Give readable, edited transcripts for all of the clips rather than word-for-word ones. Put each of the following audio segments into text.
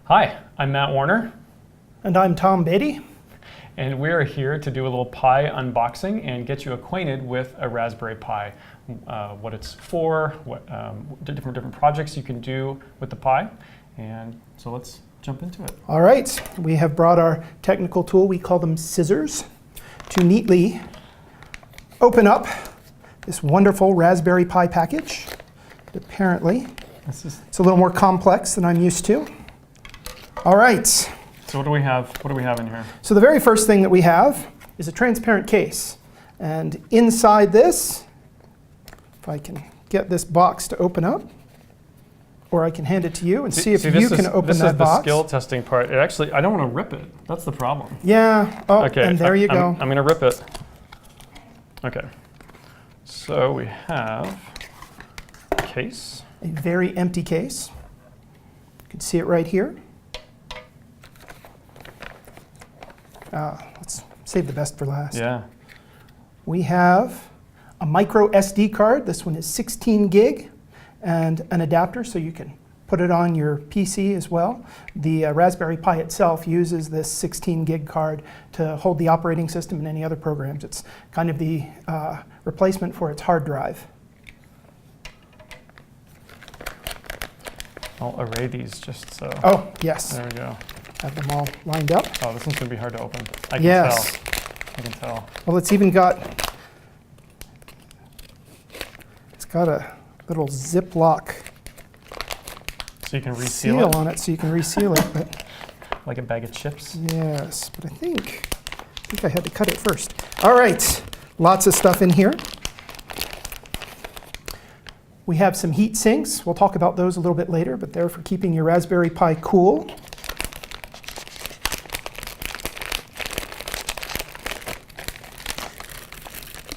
Hi, I'm Matt Warner. And I'm Tom Beatty. And we're here to do a little Pi unboxing and get you acquainted with a Raspberry Pi, what it's for, what different projects you can do with the Pi. And so let's jump into it. All right, we have brought our technical tool, we call them scissors, to neatly open up this wonderful Raspberry Pi package. But apparently, it's a little more complex than I'm used to. All right. So what do we have? What do we have in here? So the very first thing that we have is a transparent case. And inside this, if I can get this box to open up, or I can hand it to you and see if you can open that box. This is the skill testing part. It actually, I don't want to rip it. That's the problem. Yeah. Oh, okay. And there you go. I'm going to rip it. Okay. So we have a case. A very empty case. You can see it right here. Let's save the best for last. Yeah. We have a MicroSD card. This one is 16 gig, and an adapter so you can put it on your PC as well. The Raspberry Pi itself uses this 16 gig card to hold the operating system and any other programs. It's kind of the replacement for its hard drive. I'll array these just so. Oh, yes. There we go. Have them all lined up. Oh, this one's going to be hard to open. I can yes. tell. I can tell. Well, it's even got a little Ziploc so you can reseal seal on it, so you can reseal it. But like a bag of chips. Yes, but I think I had to cut it first. All right, lots of stuff in here. We have some heat sinks. We'll talk about those a little bit later, but they're for keeping your Raspberry Pi cool.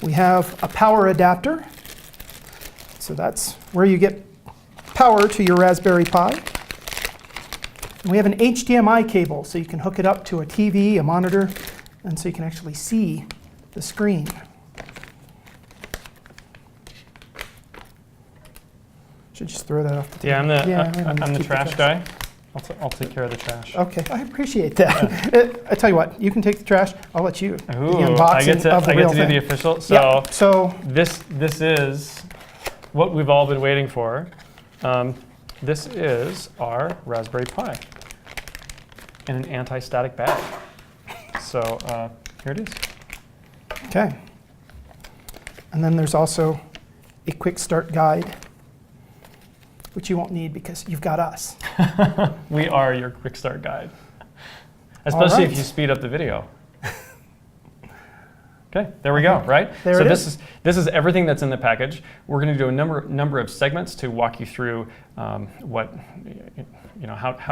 We have a power adapter. So that's where you get power to your Raspberry Pi. And we have an HDMI cable, so you can hook it up to a TV, a monitor, and so you can actually see the screen. Should just throw that off the table. Yeah, I'm the trash guy. I'll take care of the trash. Okay, I appreciate that. Yeah. I tell you what, you can take the trash. I'll let you do the unboxing I get to do the official. So, yeah, so this is what we've all been waiting for. This is our Raspberry Pi in an anti-static bag. So here it is. Okay. And then there's also a quick start guide, which you won't need because you've got us. We are your quick start guide, especially if you speed up the video. Okay, there we go, right? There so this is everything that's in the package. We're going to do a number of segments to walk you through how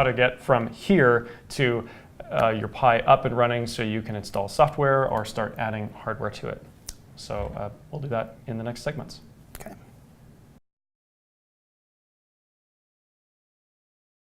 to get from here to your Pi up and running so you can install software or start adding hardware to it. So we'll do that in the next segments.